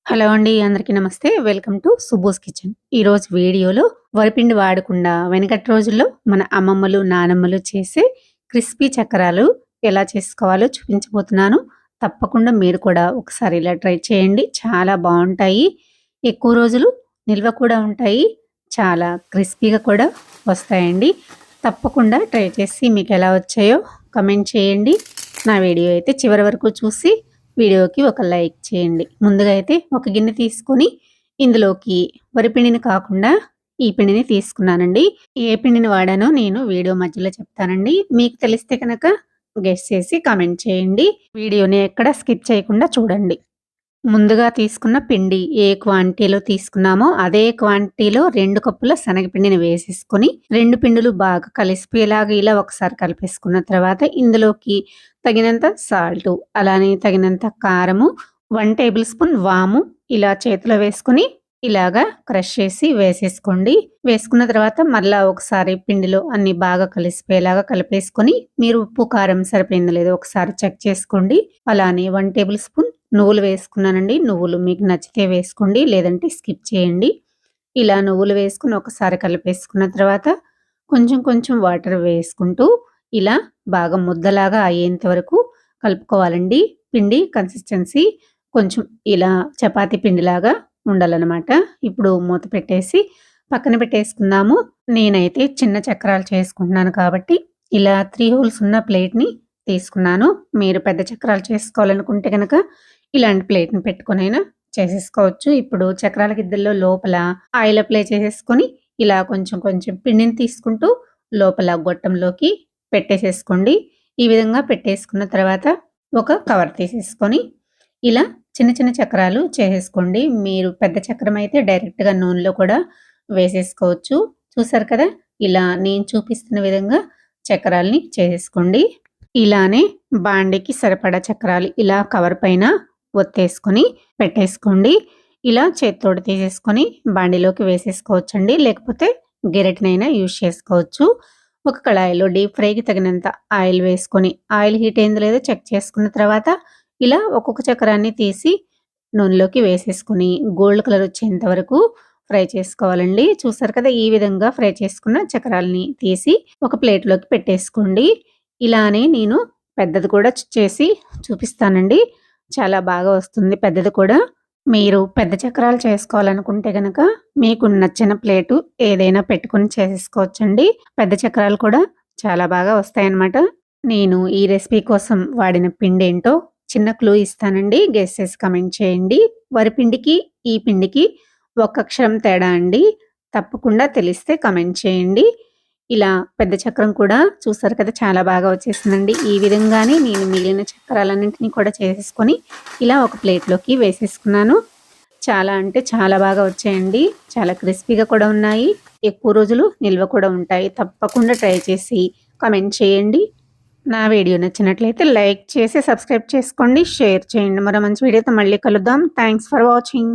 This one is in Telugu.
హలో అండి. అందరికీ నమస్తే. Welcome to Subbu's kitchen. ఈరోజు వీడియోలో వరిపిండి వాడకుండా వెనకటి రోజుల్లో మన అమ్మమ్మలు, నానమ్మలు చేసే క్రిస్పీ చక్కరాలు ఎలా చేసుకోవాలో చూపించబోతున్నాను. తప్పకుండా మీరు కూడా ఒకసారి ఇలా ట్రై చేయండి. చాలా బావుంటాయి. ఎక్కువ రోజులు నిల్వ కూడా ఉంటాయి. చాలా క్రిస్పీగా కూడా వస్తాయండి. తప్పకుండా ట్రై చేసి మీకెలా వచ్చాయో కామెంట్ చేయండి. నా వీడియో అయితే చివరి వరకు చూసి వీడియోకి ఒక లైక్ చేయండి. ముందుగా అయితే ఒక గిన్నె తీసుకొని ఇందులోకి వరిపిండిని కాకుండా ఈ పిండిని తీసుకున్నానండి. ఏ పిండిని వాడానో నేను వీడియో మధ్యలో చెప్తానండి. మీకు తెలిస్తే కనుక గెస్ చేసి కామెంట్ చేయండి. వీడియోని ఎక్కడ స్కిప్ చేయకుండా చూడండి. ముందుగా తీసుకున్న పిండి ఏ క్వాంటిటీలో తీసుకున్నామో అదే క్వాంటిటీలో 2 కప్పుల శనగపిండిని వేసేసుకొని 2 పిండిలు బాగా కలిసిపోయేలాగా ఇలా ఒకసారి కలిపేసుకున్న తర్వాత ఇందులోకి తగినంత సాల్టు, అలానే తగినంత కారము, 1 టేబుల్ స్పూన్ వాము ఇలా చేతిలో వేసుకొని ఇలాగా క్రష్ చేసి వేసేసుకోండి. వేసుకున్న తర్వాత మళ్ళా ఒకసారి పిండిలో అన్ని బాగా కలిసిపోయేలాగా కలిపేసుకొని మీరు ఉప్పు, కారం సరిపోయిందో లేదో ఒకసారి చెక్ చేసుకోండి. అలానే 1 టేబుల్ స్పూన్ నువ్వులు వేసుకున్నానండి. నువ్వులు మీకు నచ్చితే వేసుకోండి, లేదంటే స్కిప్ చేయండి. ఇలా నువ్వులు వేసుకొని ఒకసారి కలిపేసుకున్న తర్వాత కొంచెం కొంచెం వాటర్ వేసుకుంటూ ఇలా బాగా ముద్దలాగా అయ్యేంత వరకు కలుపుకోవాలండి. పిండి కన్సిస్టెన్సీ కొంచెం ఇలా చపాతీ పిండిలాగా ఉండాలన్నమాట. ఇప్పుడు మూత పెట్టేసి పక్కన పెట్టేసుకుందాము. నేనైతే చిన్న చక్రాలు చేసుకుంటున్నాను కాబట్టి ఇలా 3 హోల్స్ ఉన్న ప్లేట్‌ని తీసుకున్నాను. మీరు పెద్ద చక్రాలు చేసుకోవాలనుకుంటే గనక ఇలాంటి ప్లేట్‌ని పెట్టుకొనైనా చేసేసుకోవచ్చు. ఇప్పుడు చక్రాల గిద్దెల్లో లోపల ఆయిల్ అప్లై చేసేసుకొని ఇలా కొంచెం కొంచెం పిండిని తీసుకుంటూ లోపల గొట్టంలోకి పెట్టేసేసుకోండి. ఈ విధంగా పెట్టేసుకున్న తర్వాత ఒక కవర్ తీసేసుకొని ఇలా చిన్న చిన్న చక్రాలు చేసేసుకోండి. మీరు పెద్ద చక్రం అయితే డైరెక్ట్‌గా నూనెలో కూడా వేసేసుకోవచ్చు. చూసారు కదా! ఇలా నేను చూపిస్తున్న విధంగా చక్రాల్ని చేసేసుకోండి. ఇలానే బాండీకి సరిపడా చక్రాలు ఇలా కవర్ పైన ఒత్తేసుకొని పెట్టేసుకోండి. ఇలా చేత్తోటి తీసేసుకొని బాండీలోకి వేసేసుకోవచ్చండి. లేకపోతే గెరిటనైనా యూజ్ చేసుకోవచ్చు. ఒక కళాయిలో డీప్ ఫ్రైకి తగినంత ఆయిల్ వేసుకొని ఆయిల్ హీట్ అయిందో లేదో చెక్ చేసుకున్న తర్వాత ఇలా ఒక్కొక్క చక్రాన్ని తీసి నూనెలోకి వేసేసుకొని గోల్డ్ కలర్ వచ్చేంత వరకు ఫ్రై చేసుకోవాలండి. చూసారు కదా! ఈ విధంగా ఫ్రై చేసుకున్న చక్రాల్ని తీసి ఒక ప్లేట్‌లోకి పెట్టేసుకోండి. ఇలానే నేను పెద్దది కూడా చేసి చూపిస్తానండి. చాలా బాగా వస్తుంది పెద్దది కూడా. మీరు పెద్ద చక్రాలు చేసుకోవాలనుకుంటే గనక మీకు నచ్చిన ప్లేటు ఏదైనా పెట్టుకొని చేసేసుకోవచ్చండి. పెద్ద చక్రాలు కూడా చాలా బాగా వస్తాయన్నమాట. నేను ఈ రెసిపీ కోసం వాడిన పిండేంటో చిన్న క్లూ ఇస్తానండి. గెస్ చేసి కామెంట్ చేయండి. వరిపిండికి, ఈ పిండికి ఒక్క అక్షరం తేడా అండి. తప్పకుండా తెలిస్తే కామెంట్ చేయండి. ఇలా పెద్ద చక్రం కూడా చూసారు కదా! చాలా బాగా వచ్చేసిందండి. ఈ విధంగానే నేను మిగిలిన చక్రాలన్నింటినీ కూడా చేసేసుకొని ఇలా ఒక ప్లేట్‌లోకి వేసేసుకున్నాను. చాలా అంటే చాలా బాగా వచ్చాయండి. చాలా క్రిస్పీగా కూడా ఉన్నాయి. ఎక్కువ రోజులు నిల్వ కూడా ఉంటాయి. తప్పకుండా ట్రై చేసి కామెంట్ చేయండి. నా వీడియో నచ్చినట్లయితే లైక్ చేసి సబ్స్క్రైబ్ చేసుకోండి. షేర్ చేయండి. మరో మంచి వీడియోతో మళ్ళీ కలుద్దాం. Thanks for watching.